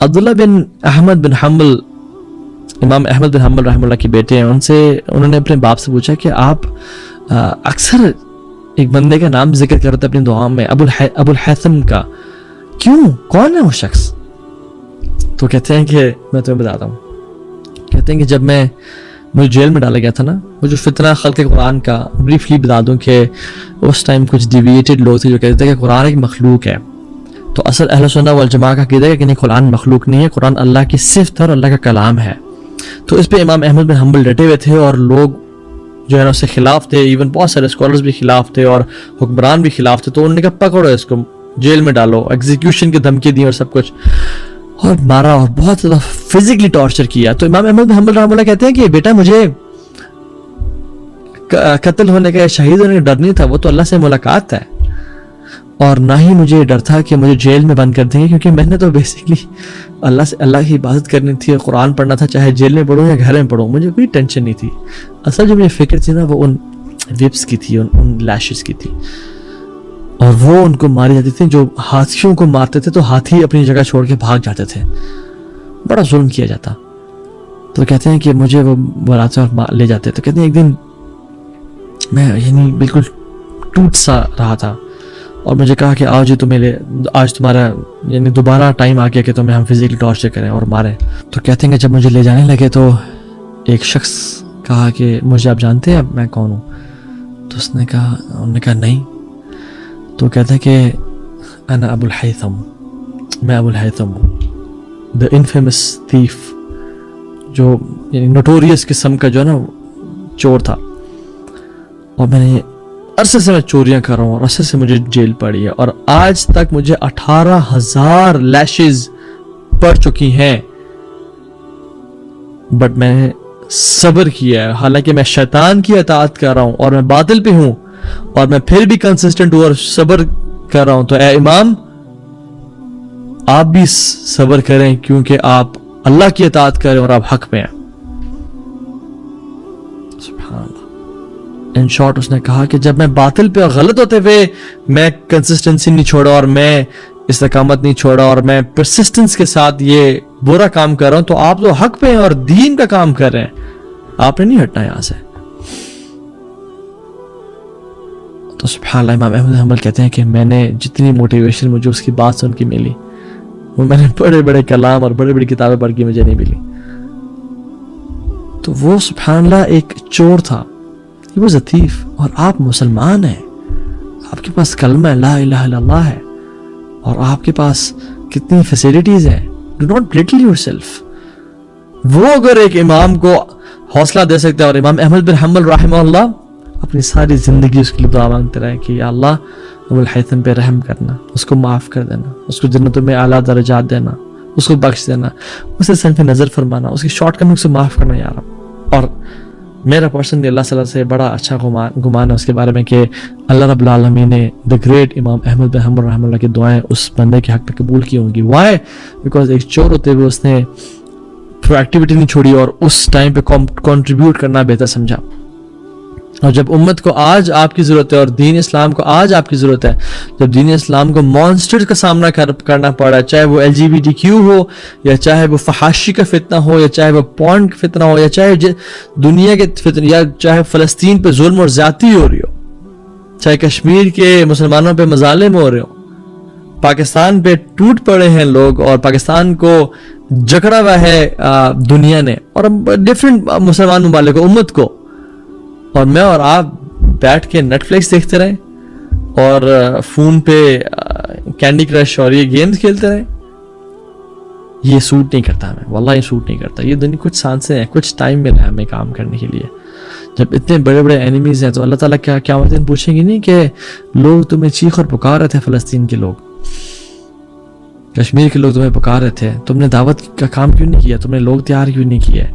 عبداللہ بن احمد بن حنبل، امام احمد بن حنبل رحمہ اللہ کی بیٹے ہیں، انہوں نے اپنے باپ سے پوچھا کہ آپ اکثر ایک بندے کا نام ذکر کرتے اپنی دعا میں، ابو الحیثم کا، کیوں؟ کون ہے وہ شخص؟ تو کہتے ہیں کہ میں تمہیں بتاتا ہوں، کہتے ہیں کہ جب مجھے جیل میں ڈالا گیا تھا نا، وہ جو فتنہ خلق قرآن کا بریفلی بتا دوں کہ اس ٹائم کچھ ڈیویٹڈ لوگ تھے جو کہتے تھے کہ قرآن ایک مخلوق ہے، تو اصل اہل سنہ والجماعہ کا عقیدہ ہے کہ نہیں، قرآن مخلوق نہیں ہے، قرآن اللہ کی صفت اور اللہ کا کلام ہے۔ تو اس پہ امام احمد بن حنبل ڈٹے ہوئے تھے، اور لوگ جو ہے نا اس سے خلاف تھے، ایون بہت سارے اسکالرز بھی خلاف تھے اور حکمران بھی خلاف تھے، تو انہوں نے کہا پکڑو اس کو، جیل میں ڈالو، ایگزیکیوشن کی دھمکی دی اور سب کچھ، اور مارا اور بہت زیادہ فزیکلی ٹارچر کیا۔ تو امام احمد بن حنبل رحمہ اللہ کہتے ہیں کہ بیٹا مجھے قتل ہونے کا، شہید ہونے کا ڈر نہیں تھا، وہ تو اللہ سے ملاقات ہے، اور نہ ہی مجھے ڈر تھا کہ مجھے جیل میں بند کر دیں گے، کیونکہ میں نے تو بیسکلی اللہ کی عبادت کرنی تھی، قرآن پڑھنا تھا، چاہے جیل میں پڑھوں یا گھر میں پڑھوں، مجھے کوئی ٹینشن نہیں تھی۔ اصل جو مجھے فکر تھی نا وہ ان وپس کی تھی، ان لیشز کی تھی، اور وہ ان کو ماری جاتی تھی، جو ہاتھیوں کو مارتے تھے تو ہاتھی اپنی جگہ چھوڑ کے بھاگ جاتے تھے، بڑا ظلم کیا جاتا۔ تو کہتے ہیں کہ مجھے وہ بلاتے اور لے جاتے، تو کہتے ہیں ایک دن میں یعنی بالکل ٹوٹ سا رہا تھا، اور مجھے کہا کہ آج آج تمہارا یعنی دوبارہ ٹائم آ گیا کہ تمہیں ہم فزیکلی ٹارچر کریں اور ماریں۔ تو کہتے ہیں کہ جب مجھے لے جانے لگے تو ایک شخص کہا کہ مجھے آپ جانتے ہیں اب میں کون ہوں؟ تو انہوں نے کہا نہیں۔ تو کہتے ہیں کہ انا ابو الحیثم، میں ابو الحیثم ہوں، دا انفیمس تھیف، جو یعنی نوٹوریس قسم کا جو ہے نا چور تھا، اور میں نے عرصے سے میں چوریاں کر رہا ہوں، اور عرصے سے مجھے جیل پڑی ہے، اور آج تک مجھے 18,000 لیشز پڑ چکی ہیں، بٹ میں نے صبر کیا ہے، حالانکہ میں شیطان کی اطاعت کر رہا ہوں اور میں باطل پہ ہوں، اور میں پھر بھی کنسسٹنٹ ہوں اور صبر کر رہا ہوں۔ تو اے امام آپ بھی صبر کریں، کیونکہ آپ اللہ کی اطاعت کریں اور آپ حق پہ ہیں۔ سبحان اللہ۔ ان شارٹ اس نے کہا کہ جب میں باطل پہ اور غلط ہوتے ہوئے میں کنسسٹنسی نہیں چھوڑا اور میں استقامت نہیں چھوڑا اور میں پرسسٹنس کے ساتھ یہ برا کام کر رہا ہوں، تو آپ تو حق پہ ہیں اور دین کا کام کر رہے ہیں، آپ نے نہیں ہٹنا یہاں سے۔ تو سبحان اللہ، امام احمد بن حنبل کہتے ہیں کہ میں نے جتنی موٹیویشن مجھے اس کی بات سن کے ملی، وہ میں نے بڑے بڑے کلام اور بڑی بڑی کتابیں پڑھ کے مجھے نہیں ملی۔ تو وہ سبحان اللہ ایک چور تھا، وہ ذتیف، اور آپ مسلمان ہیں، آپ کے پاس کلمہ لا الہ الا اللہ ہے، اور آپ کے پاس کتنی فیسیلٹیز ہیں۔ Do not belittle your self. وہ اگر ایک امام کو حوصلہ دے سکتے ہیں، اور امام احمد بن حنبل رحمہ اللہ اپنی ساری زندگی اس کے لیے دعا مانگتے رہے کہ یا اللہ ابو الحیثم پہ رحم کرنا، اس کو معاف کر دینا، اس کو جنتوں میں اعلیٰ درجات دینا، اس کو بخش دینا، اسے صرف نظر فرمانا، اس کی شارٹ کمنگ سے معاف کرنا یا رب۔ اور میرا پرسنلی اللہ صلی اللہ سے بڑا اچھا گمان ہے اس کے بارے میں کہ اللہ رب العالمین نے دا گریٹ امام احمد بن حنبل رحمہ اللہ کی دعائیں اس بندے کے حق میں قبول کی ہوں گی۔ وائی؟ بیکاز ایک چور ہوتے ہوئے اس نے پرو ایکٹیویٹی نہیں چھوڑی اور اس ٹائم پہ کنٹریبیوٹ کرنا بہتر سمجھا۔ اور جب امت کو آج آپ کی ضرورت ہے اور دین اسلام کو آج آپ کی ضرورت ہے، جب دین اسلام کو مانسٹر کا سامنا کرنا پڑا، چاہے وہ LGBTQ ہو، یا چاہے وہ فحاشی کا فتنہ ہو، یا چاہے وہ پورن کا فتنہ ہو، یا چاہے دنیا کے فتنہ، یا چاہے فلسطین پہ ظلم اور زیادتی ہو رہی ہو، چاہے کشمیر کے مسلمانوں پہ مظالم ہو رہے ہو، پاکستان پہ ٹوٹ پڑے ہیں لوگ اور پاکستان کو جکڑا ہوا ہے دنیا نے اور ڈفرینٹ مسلمان ممالک کو، امت کو، اور میں اور آپ بیٹھ کے نیٹ فلکس دیکھتے رہیں اور فون پہ کینڈی کرش اور یہ گیمز کھیلتے رہیں، یہ سوٹ نہیں کرتا ہمیں، واللہ یہ سوٹ نہیں کرتا۔ یہ دنیا کچھ سانسیں ہیں، کچھ ٹائم ملا ہے ہمیں کام کرنے کے لیے۔ جب اتنے بڑے بڑے اینیمیز ہیں تو اللہ تعالیٰ کیا قیامت دن پوچھیں گے نہیں کہ لوگ تمہیں چیخ اور پکار رہے تھے، فلسطین کے لوگ، کشمیر کے لوگ تمہیں پکار رہے تھے، تم نے دعوت کا کام کیوں نہیں کیا، تم نے لوگ تیار کیوں نہیں کیے،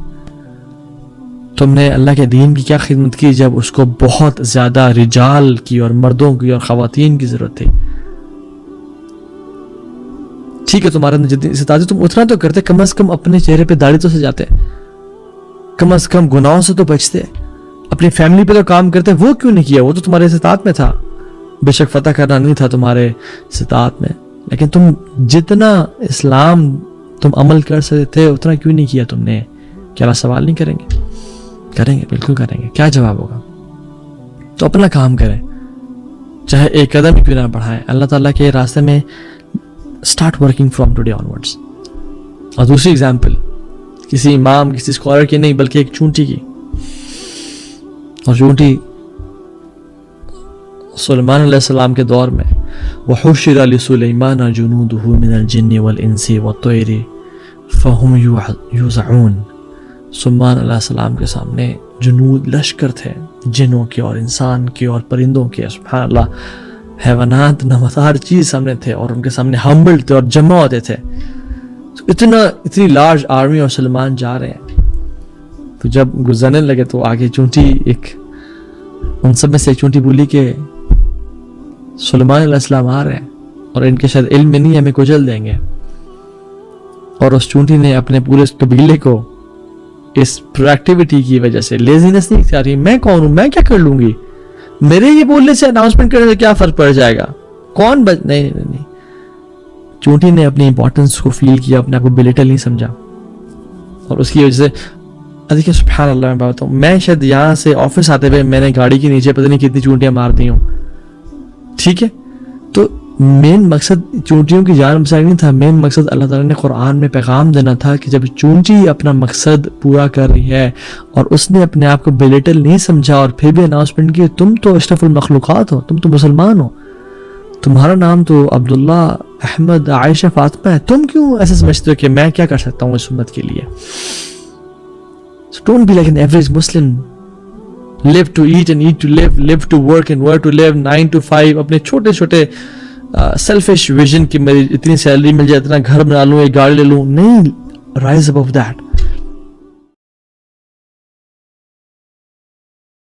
تم نے اللہ کے دین کی کیا خدمت کی جب اس کو بہت زیادہ رجال کی اور مردوں کی اور خواتین کی ضرورت تھی۔ ٹھیک ہے تمہارے اندر جتنی استطاعت تم اتنا تو کرتے، کم از کم اپنے چہرے پہ داڑھی تو سجاتے، کم از کم گناہوں سے تو بچتے، اپنی فیملی پہ تو کام کرتے، وہ کیوں نہیں کیا؟ وہ تو تمہارے استطاعت میں تھا، بے شک فتح کرنا نہیں تھا تمہارے استطاعت میں، لیکن تم جتنا اسلام تم عمل کر سکتے تھے اتنا کیوں نہیں کیا تم نے؟ کیا اللہ سوال نہیں کریں گے؟ کریں گے، بالکل کریں گے. کیا جواب ہوگا؟ تو اپنا کام کریں، چاہے ایک قدم ہی کیوں نہ بڑھائیں اللہ تعالیٰ کے راستے میں. Start working from today onwards. اور دوسری اگزامپل کسی امام کسی اسکالر کی نہیں بلکہ ایک چونٹی کی. اور چونٹی سلیمان علیہ السلام کے دور میں وَحُشِرَ لِسُلَيْمَانَ جُنُودُهُ مِنَ الْجِنِّ وَالْإِنسِ وَالطَّيْرِ فَهُمْ يُوزَعُونَ. سلیمان علیہ السلام کے سامنے جنود لشکر تھے، جنوں کے اور انسان کے اور پرندوں کے، سبحان اللہ، حیوانات نمات ہر چیز سامنے تھے، اور ان کے سامنے ہمبل تھے اور جمع ہوتے تھے. تو اتنی لارج آرمی اور سلیمان جا رہے ہیں. تو جب گزرنے لگے تو آگے چونٹی ایک ان سب میں سے ایک چونٹی بولی کہ سلیمان علیہ السلام آ رہے ہیں اور ان کے شاید علم میں نہیں ہمیں کچل دیں گے. اور اس چونٹی نے اپنے پورے قبیلے کو اس پرویکٹیوٹی کی وجہ سے لیزینس نہیں اختیار کی. میں کون ہوں؟ میں کیا کر لوں گی؟ میرے یہ بولنے سے اناؤنسمنٹ کرنے سے کیا فرق پڑ جائے گا؟ کون نہیں. چونٹی نے اپنی امپورٹنس کو فیل کیا، اپنے آپ کو بلیٹل نہیں سمجھا، اور اس کی وجہ سے دیکھیں سبحان اللہ. میں بتاؤں میں شاید یہاں سے آفس آتے ہوئے میں نے گاڑی کے نیچے پتہ نہیں کتنی چونٹیاں مار دی ہوں، ٹھیک ہے. تو مین مقصد چونٹیوں کی جان بچانا نہیں تھا، مین مقصد اللہ تعالیٰ نے قرآن میں پیغام دینا تھا کہ جب چونٹی اپنا مقصد پورا کر رہی ہے اور اس نے اپنے آپ کو بلیٹل نہیں سمجھا اور پھر بھی اناؤنسمنٹ کی تم تو اشرف المخلوقات ہو، تم تو مسلمان ہو، تمہارا نام تو عبداللہ، احمد، عائشہ، فاطمہ ہے، تم کیوں ایسے سمجھتے ہو کہ میں کیا کر سکتا ہوں اس امت کے لیے؟ So don't be like an average Muslim. Live to eat and eat to live, live to work and work to live, 9 to 5. اپنے چھوٹے چھوٹے سیلفش ویژن کی میری اتنی سیلری مل جائے، اتنا گھر بنا لوں، ایک گاڑی لے لوں. نہیں، رائز ابو دیٹ.